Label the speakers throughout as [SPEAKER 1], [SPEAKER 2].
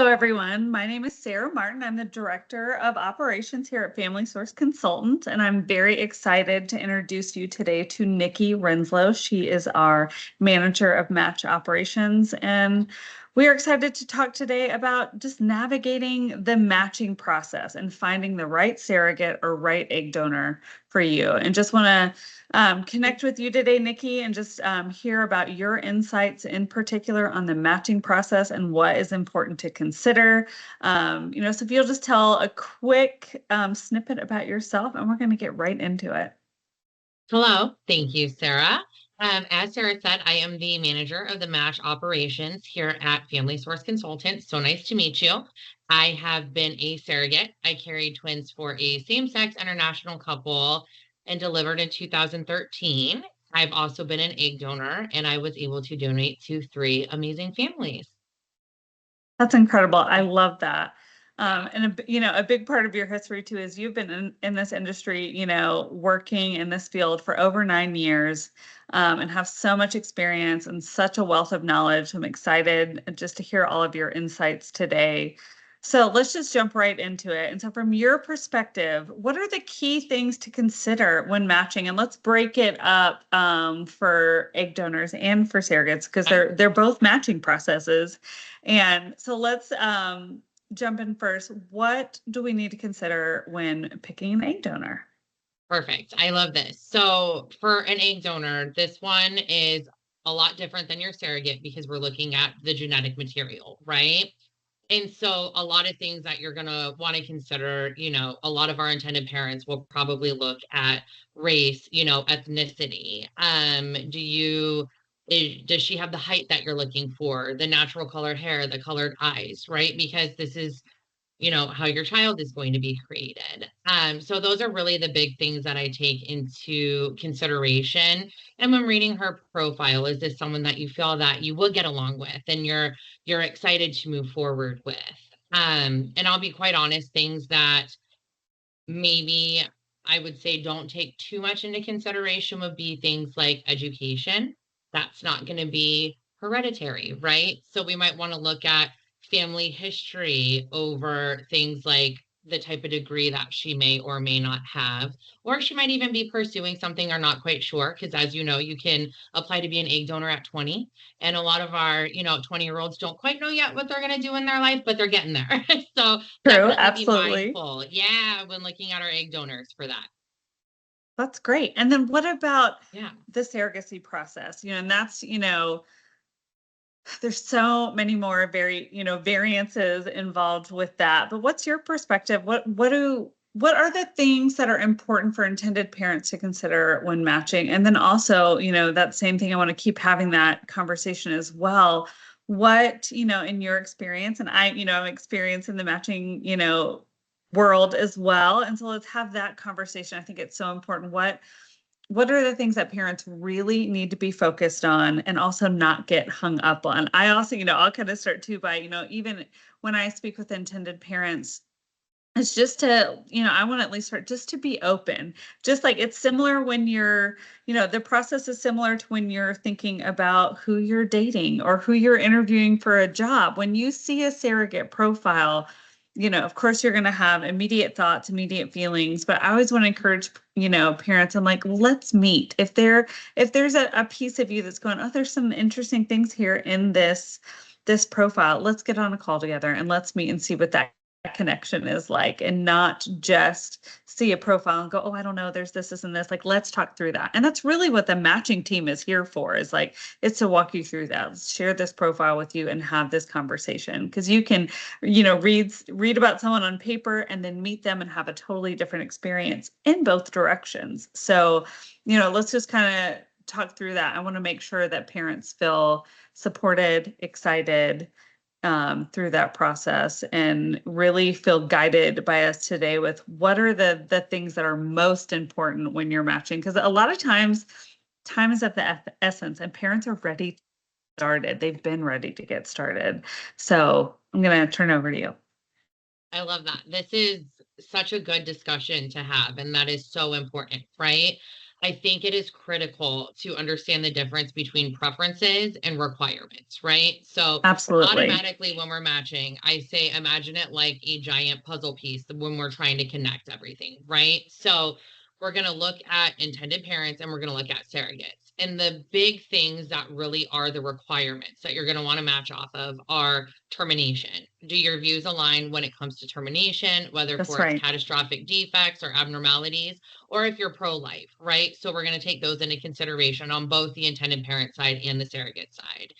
[SPEAKER 1] Hello, everyone. My name is Sarah Martin. I'm the Director of Operations here at Family Source Consultant, and I'm very excited to introduce you today to Nikki Renslow. She is our Manager of Match Operations, and we are excited to talk today about just navigating the matching process and finding the right surrogate or right egg donor for you. And just want to connect with you today, Nikki, and just hear about your insights in particular on the matching process and what is important to consider. So if you'll just tell a quick snippet about yourself, and we're going to get right into it.
[SPEAKER 2] Hello, thank you, Sarah. As Sarah said, I am the manager of the match operations here at Family Source Consultant. So nice to meet you. I have been a surrogate. I carried twins for a same-sex international couple and delivered in 2013. I've also been an egg donor, and I was able to donate to 3 amazing families.
[SPEAKER 1] That's incredible. I love that.
[SPEAKER 2] Yeah.
[SPEAKER 1] And a big part of your history too is you've been in this industry, working in this field for over 9 years, and have so much experience and such a wealth of knowledge. I'm excited just to hear all of your insights today. So let's just jump right into it. And so from your perspective, what are the key things to consider when matching? And let's break it up for egg donors and for surrogates because they're both matching processes. And so let's jump in first. What do we need to consider when picking an egg donor?
[SPEAKER 2] Perfect. I love this. So for an egg donor, this one is a lot different than your surrogate because we're looking at the genetic material, right? And so a lot of things that you're going to want to consider, a lot of our intended parents will probably look at race, ethnicity. Does she have the height that you're looking for, the natural color hair, the colored eyes, right? Because this is how your child is going to be created. So those are really the big things that I take into consideration. And when reading her profile, is this someone that you feel that you will get along with and you're excited to move forward with? And I'll be quite honest, things that maybe I would say don't take too much into consideration would be things like education. That's not going to be hereditary, right? So we might want to look at family history over things like the type of degree that she may or may not have, or she might even be pursuing something or not quite sure. Because as you know, you can apply to be an egg donor at 20. And a lot of our, 20-year-olds don't quite know yet what they're going to do in their life, but they're getting there. So
[SPEAKER 1] True,
[SPEAKER 2] definitely be
[SPEAKER 1] absolutely.
[SPEAKER 2] mindful. Yeah, when looking at our egg donors for that.
[SPEAKER 1] That's great. And then what about
[SPEAKER 2] Yeah.
[SPEAKER 1] the surrogacy process? And that's, there's so many more variances involved with that. But what's your perspective? What are the things that are important for intended parents to consider when matching? And then also, that same thing, I want to keep having that conversation as well. What, in your experience, and I'm experienced in the matching, world as well. And so let's have that conversation. I think it's so important. What are the things that parents really need to be focused on and also not get hung up on? I also, I'll kind of start too by, even when I speak with intended parents, it's just to, I want to at least start just to be open. Just like it's similar when the process is similar to when you're thinking about who you're dating or who you're interviewing for a job. When you see a surrogate profile, of course you're going to have immediate thoughts, immediate feelings, but I always want to encourage, parents. I'm like, let's meet. If there's a piece of you that's going, oh, there's some interesting things here in this profile, let's get on a call together and let's meet and see what that connection is like, and not just see a profile and go, oh, I don't know, there's this and this. Like, let's talk through that. And that's really what the matching team is here for, is like, it's to walk you through that. Let's share this profile with you and have this conversation, because you can, read about someone on paper and then meet them and have a totally different experience in both directions. So, let's just kind of talk through that. I want to make sure that parents feel supported, excited, through that process, and really feel guided by us today with what are the things that are most important when you're matching. Because a lot of times, time is of the essence, and parents are ready to get started. They've been ready to get started. So I'm going to turn over to you.
[SPEAKER 2] I love that. This is such a good discussion to have, and that is so important, right? I think it is critical to understand the difference between preferences and requirements, right? So
[SPEAKER 1] Absolutely.
[SPEAKER 2] automatically when we're matching, I say imagine it like a giant puzzle piece when we're trying to connect everything, right? So we're going to look at intended parents and we're going to look at surrogates. And the big things that really are the requirements that you're going to want to match off of are termination. Do your views align when it comes to termination, whether
[SPEAKER 1] That's
[SPEAKER 2] for its
[SPEAKER 1] right.
[SPEAKER 2] catastrophic defects or abnormalities? Or if you're pro-life, right? So we're going to take those into consideration on both the intended parent side and the surrogate side.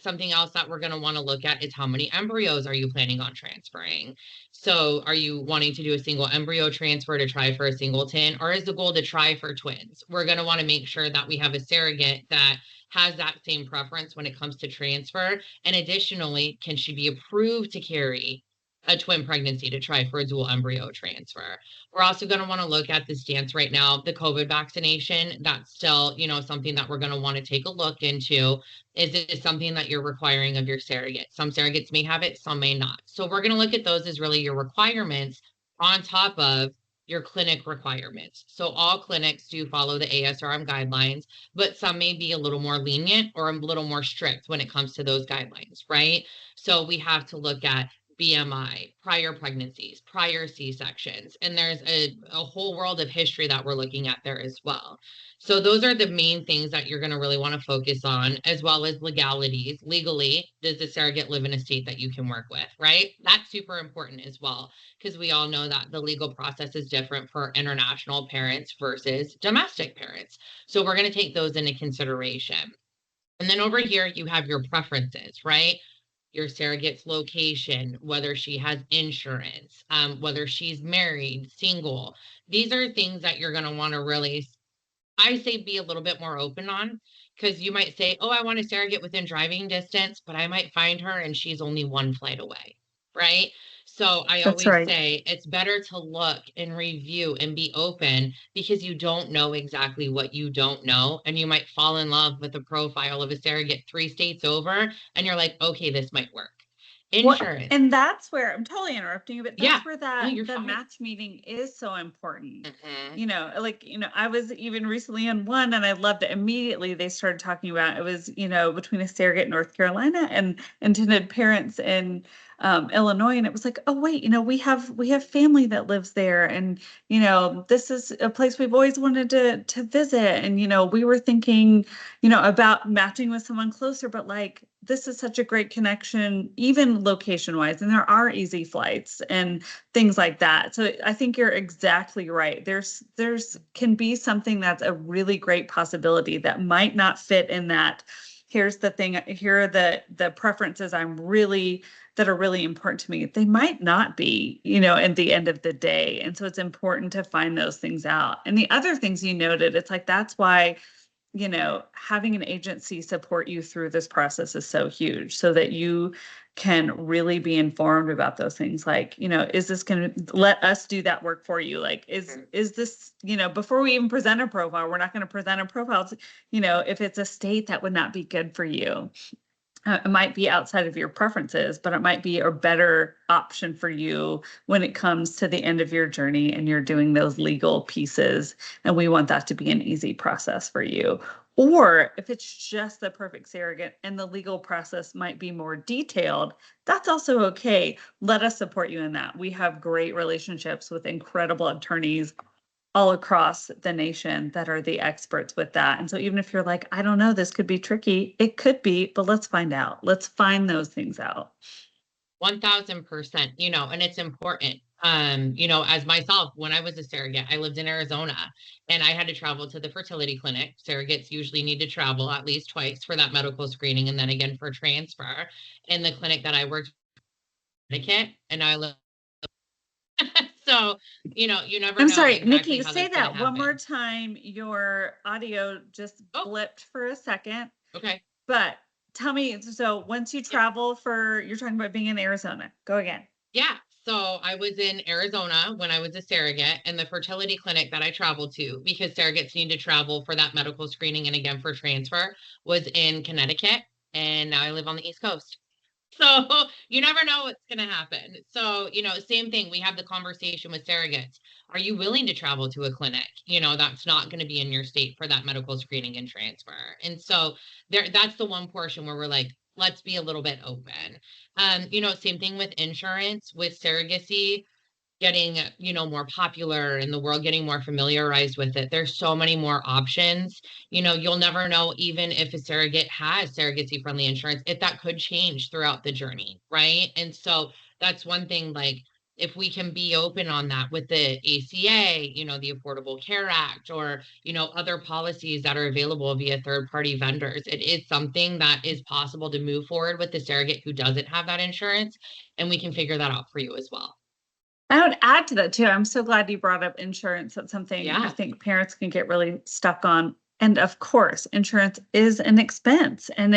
[SPEAKER 2] Something else that we're going to want to look at is how many embryos are you planning on transferring? So are you wanting to do a single embryo transfer to try for a singleton, or is the goal to try for twins? We're going to want to make sure that we have a surrogate that has that same preference when it comes to transfer. And additionally, can she be approved to carry a twin pregnancy to try for a dual embryo transfer? We're also going to want to look at the stance right now, the COVID vaccination. That's still, something that we're going to want to take a look into. Is it something that you're requiring of your surrogate? Some surrogates may have it, some may not. So we're going to look at those as really your requirements on top of your clinic requirements. So all clinics do follow the ASRM guidelines, but some may be a little more lenient or a little more strict when it comes to those guidelines, right? So we have to look at BMI, prior pregnancies, prior C-sections, and there's a whole world of history that we're looking at there as well. So those are the main things that you're going to really want to focus on, as well as legalities. Legally, does the surrogate live in a state that you can work with, right? That's super important as well, because we all know that the legal process is different for international parents versus domestic parents. So we're going to take those into consideration. And then over here, you have your preferences, right? Your surrogate's location, whether she has insurance, whether she's married, single. These are things that you're going to want to really, I say, be a little bit more open on, because you might say, oh, I want a surrogate within driving distance, but I might find her and she's only one flight away, right? So I
[SPEAKER 1] That's
[SPEAKER 2] always
[SPEAKER 1] right.
[SPEAKER 2] say it's better to look and review and be open, because you don't know exactly what you don't know. And you might fall in love with the profile of a surrogate 3 states over, and you're like, okay, this might work.
[SPEAKER 1] Well,
[SPEAKER 2] Insurance.
[SPEAKER 1] and that's where I'm totally interrupting you, but
[SPEAKER 2] Yeah.
[SPEAKER 1] that's where
[SPEAKER 2] No,
[SPEAKER 1] that
[SPEAKER 2] you're
[SPEAKER 1] the
[SPEAKER 2] fine.
[SPEAKER 1] match meeting is so important.
[SPEAKER 2] Hmm.
[SPEAKER 1] I was even recently in one and I loved it. Immediately they started talking about it was, between a surrogate in North Carolina and intended parents in Illinois. And it was like, oh wait, we have family that lives there. And, this is a place we've always wanted to visit. And, we were thinking, about matching with someone closer, but like this is such a great connection, even location wise, and there are easy flights and things like that. So I think you're exactly right. There's can be something that's a really great possibility that might not fit in that. Here's the thing, here are the preferences that are really important to me. They might not be, at the end of the day. And so it's important to find those things out. And the other things you noted, it's like that's why having an agency support you through this process is so huge so that you can really be informed about those things. Like, is this going to let us do that work for you? Like, is this, before we even present a profile, we're not going to present a profile, if it's a state that would not be good for you. It might be outside of your preferences, but it might be a better option for you when it comes to the end of your journey and you're doing those legal pieces. And we want that to be an easy process for you. Or if it's just the perfect surrogate and the legal process might be more detailed, that's also okay. Let us support you in that. We have great relationships with incredible attorneys all across the nation that are the experts with that. And so even if you're like, I don't know, this could be tricky, it could be, but let's find out. Let's find those things out.
[SPEAKER 2] 1000%, and it's important. As myself, when I was a surrogate, I lived in Arizona and I had to travel to the fertility clinic. Surrogates usually need to travel at least twice for that medical screening and then again for transfer. In the clinic that I worked in Connecticut, and I live. So, you never
[SPEAKER 1] I'm
[SPEAKER 2] know
[SPEAKER 1] sorry,
[SPEAKER 2] exactly
[SPEAKER 1] Nikki,
[SPEAKER 2] how
[SPEAKER 1] say
[SPEAKER 2] that's going to
[SPEAKER 1] that one more
[SPEAKER 2] happen.
[SPEAKER 1] time. Your audio just
[SPEAKER 2] Oh,
[SPEAKER 1] blipped for a second,
[SPEAKER 2] okay.
[SPEAKER 1] but tell me, so once you
[SPEAKER 2] Yep.
[SPEAKER 1] travel you're talking about being in Arizona, go again.
[SPEAKER 2] Yeah. So I was in Arizona when I was a surrogate, and the fertility clinic that I traveled to, because surrogates need to travel for that medical screening and again for transfer, was in Connecticut. And now I live on the East Coast. So you never know what's going to happen. So, same thing. We have the conversation with surrogates. Are you willing to travel to a clinic? That's not going to be in your state for that medical screening and transfer. And so that's the one portion where we're like, let's be a little bit open. Same thing with insurance, with surrogacy getting, more popular in the world, getting more familiarized with it. There's so many more options. You'll never know, even if a surrogate has surrogacy friendly insurance, if that could change throughout the journey, right? And so that's one thing, like, if we can be open on that with the ACA, the Affordable Care Act, or, other policies that are available via third party vendors, it is something that is possible to move forward with the surrogate who doesn't have that insurance. And we can figure that out for you as well.
[SPEAKER 1] I would add to that too. I'm so glad you brought up insurance. That's something I
[SPEAKER 2] Yeah.
[SPEAKER 1] think parents can get really stuck on. And of course, insurance is an expense and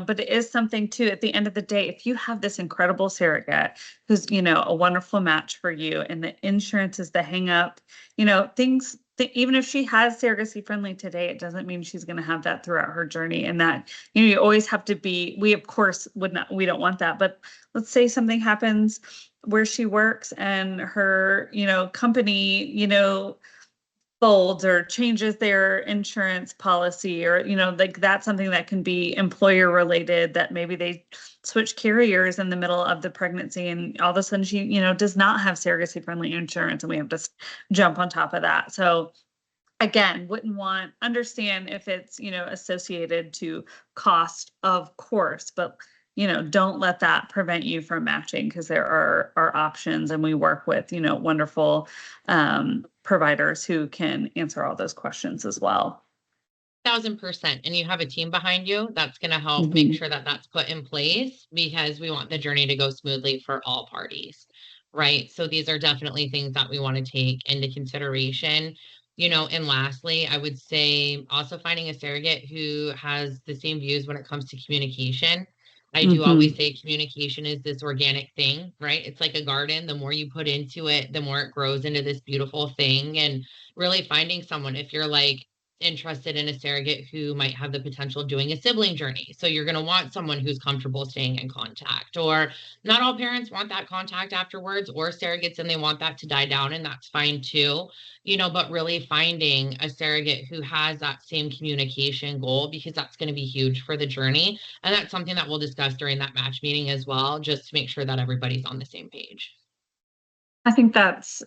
[SPEAKER 1] but it is something too, at the end of the day, if you have this incredible surrogate who's, a wonderful match for you and the insurance is the hang up, even if she has surrogacy friendly today, it doesn't mean she's going to have that throughout her journey. And that, you always have to we of course we don't want that, but let's say something happens where she works and her, company, folds or changes their insurance policy or, like that's something that can be employer related that maybe they switch carriers in the middle of the pregnancy and all of a sudden she, does not have surrogacy friendly insurance and we have to jump on top of that. So again, understand if it's, associated to cost, of course, but don't let that prevent you from matching because there are options and we work with, wonderful providers who can answer all those questions as well.
[SPEAKER 2] 1,000%. And you have a team behind you that's going to help make
[SPEAKER 1] Mhm.
[SPEAKER 2] sure that that's put in place, because we want the journey to go smoothly for all parties, right? So these are definitely things that we want to take into consideration. And lastly, I would say also finding a surrogate who has the same views when it comes to communication. I do always
[SPEAKER 1] Mhm.
[SPEAKER 2] say communication is this organic thing, right? It's like a garden. The more you put into it, the more it grows into this beautiful thing. And really finding someone, if you're like interested in a surrogate who might have the potential of doing a sibling journey. So you're going to want someone who's comfortable staying in contact. Or not all parents want that contact afterwards, or surrogates and they want that to die down, and that's fine too. But really finding a surrogate who has that same communication goal, because that's going to be huge for the journey. And that's something that we'll discuss during that match meeting as well, just to make sure that everybody's on the same page.
[SPEAKER 1] I think that's,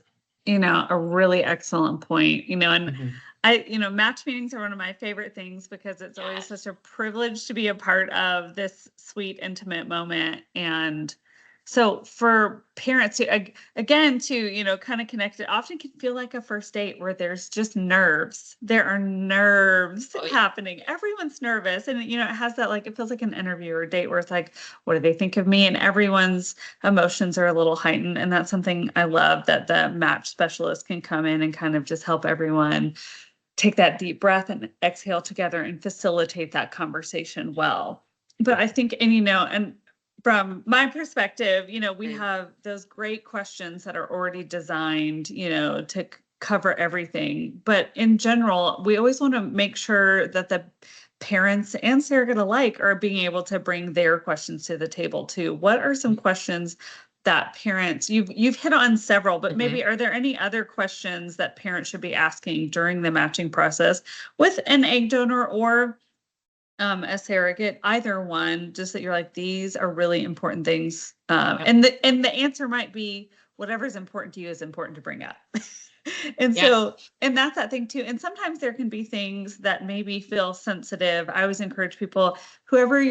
[SPEAKER 1] a really excellent point, and
[SPEAKER 2] Mhm.
[SPEAKER 1] match meetings are one of my favorite things because it's always
[SPEAKER 2] Yes.
[SPEAKER 1] such a privilege to be a part of this sweet, intimate moment. And so for parents to, again, to, kind of connect, it often can feel like a first date where there's just nerves. There are nerves
[SPEAKER 2] Oh, yeah.
[SPEAKER 1] happening. Everyone's nervous. And, it has that, like, it feels like an interview or a date where it's like, what do they think of me? And everyone's emotions are a little heightened. And that's something I love that the match specialist can come in and kind of just help everyone take that deep breath and exhale together and facilitate that conversation well. But I think, and from my perspective, we
[SPEAKER 2] Right.
[SPEAKER 1] have those great questions that are already designed, to cover everything. But in general, we always want to make sure that the parents and surrogate alike are being able to bring their questions to the table too. What are some questions that parents, you've hit on several, but
[SPEAKER 2] Mhm.
[SPEAKER 1] maybe are there any other questions that parents should be asking during the matching process with an egg donor or a surrogate, either one, just that you're like, these are really important things.
[SPEAKER 2] Yep.
[SPEAKER 1] And the answer might be whatever's important to you is important to bring up. And
[SPEAKER 2] Yes.
[SPEAKER 1] so, and that's that thing too. And sometimes there can be things that maybe feel sensitive. I always encourage people, whoever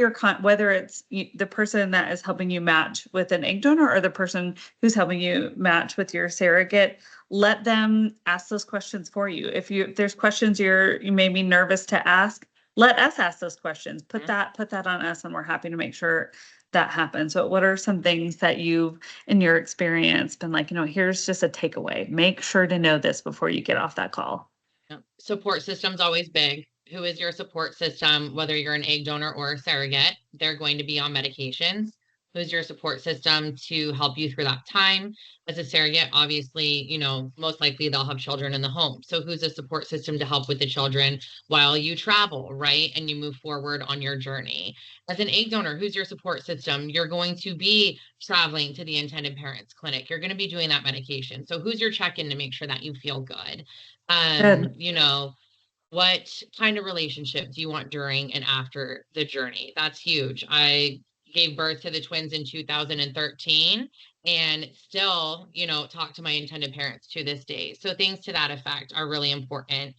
[SPEAKER 1] whether it's the person that is helping you match with an egg donor or the person who's helping you match with your surrogate, let them ask those questions for you. If there's questions you may be nervous to ask, let us ask those questions. Put that on us, and we're happy to make sure that happens. So what are some things that you've, in your experience, been like, here's just a takeaway. Make sure to know this before you get off that call.
[SPEAKER 2] Yep. Support system's always big. Who is your support system? Whether you're an egg donor or a surrogate, they're going to be on medications. Who's your support system to help you through that time? As a surrogate, obviously, most likely they'll have children in the home. So who's a support system to help with the children while you travel, right? And you move forward on your journey. As an egg donor, who's your support system? You're going to be traveling to the intended parents clinic. You're going to be doing that medication. So who's your check-in to make sure that you feel good?
[SPEAKER 1] Good.
[SPEAKER 2] What kind of relationship do you want during and after the journey? That's huge. I gave birth to the twins in 2013 and still, talk to my intended parents to this day. So things to that effect are really important.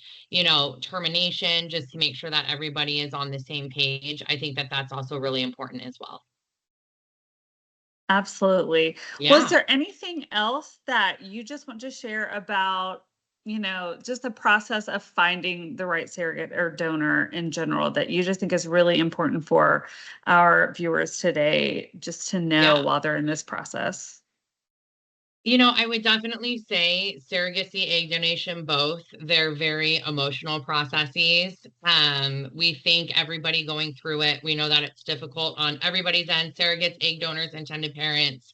[SPEAKER 2] Termination, just to make sure that everybody is on the same page. I think that that's also really important as well.
[SPEAKER 1] Absolutely. Was
[SPEAKER 2] Yeah.
[SPEAKER 1] there anything else that you just want to share about, just the process of finding the right surrogate or donor in general that you just think is really important for our viewers today, just to know
[SPEAKER 2] Yeah.
[SPEAKER 1] while they're in this process?
[SPEAKER 2] I would definitely say surrogacy, egg donation, both. They're very emotional processes. We think everybody going through it, we know that it's difficult on everybody's end, surrogates, egg donors, intended parents,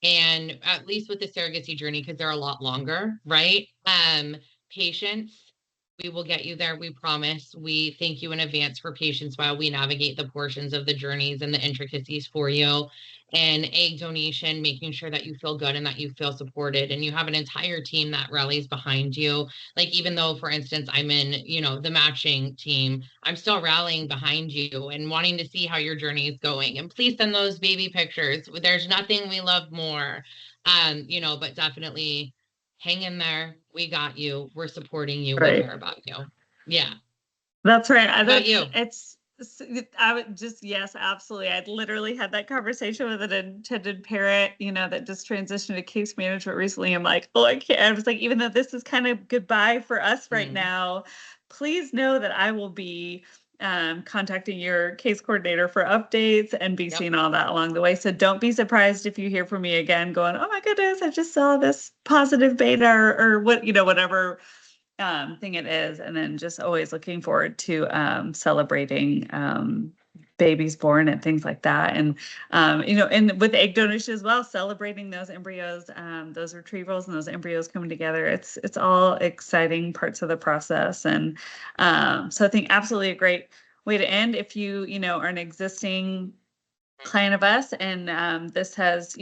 [SPEAKER 2] and at least with the surrogacy journey, because they're a lot longer, right? Patience, we will get you there, we promise. We thank you in advance for patience while we navigate the portions of the journeys and the intricacies for you. And egg donation, making sure that you feel good and that you feel supported and you have an entire team that rallies behind you. Like, even though, for instance, I'm in, the matching team, I'm still rallying behind you and wanting to see how your journey is going. And please send those baby pictures. There's nothing we love more. But definitely hang in there. We got you. We're supporting you. We
[SPEAKER 1] Right.
[SPEAKER 2] care about you. Yeah.
[SPEAKER 1] That's right.
[SPEAKER 2] How about you?
[SPEAKER 1] I would just, yes, absolutely. I'd literally had that conversation with an intended parent, that just transitioned to case management recently. I'm like, oh, I can't. I was like, even though this is kind of goodbye for us right now, please know that I will be contacting your case coordinator for updates and be
[SPEAKER 2] Yep.
[SPEAKER 1] seeing all that along the way. So don't be surprised if you hear from me again going, oh my goodness, I just saw this positive beta or what, whatever thing it is. And then just always looking forward to celebrating babies born and things like that. And, and with egg donation as well, celebrating those embryos, those retrievals and those embryos coming together. It's all exciting parts of the process. And so I think absolutely a great way to end. If you, are an existing client of us and this has,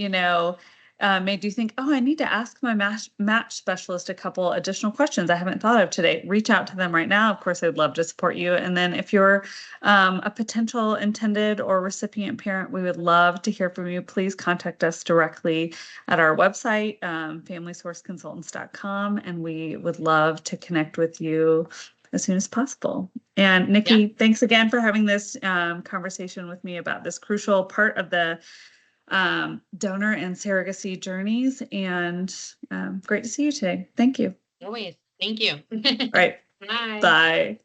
[SPEAKER 1] made you think, oh, I need to ask my match specialist a couple additional questions I haven't thought of today. Reach out to them right now. Of course, I'd love to support you. And then if you're a potential intended or recipient parent, we would love to hear from you. Please contact us directly at our website, familysourceconsultants.com, and we would love to connect with you as soon as possible. And Nikki, thanks again for having this conversation with me about this crucial part of the donor and surrogacy journeys. And great to see you today. Thank you.
[SPEAKER 2] Always. Thank you.
[SPEAKER 1] All right.
[SPEAKER 2] Bye.
[SPEAKER 1] Bye.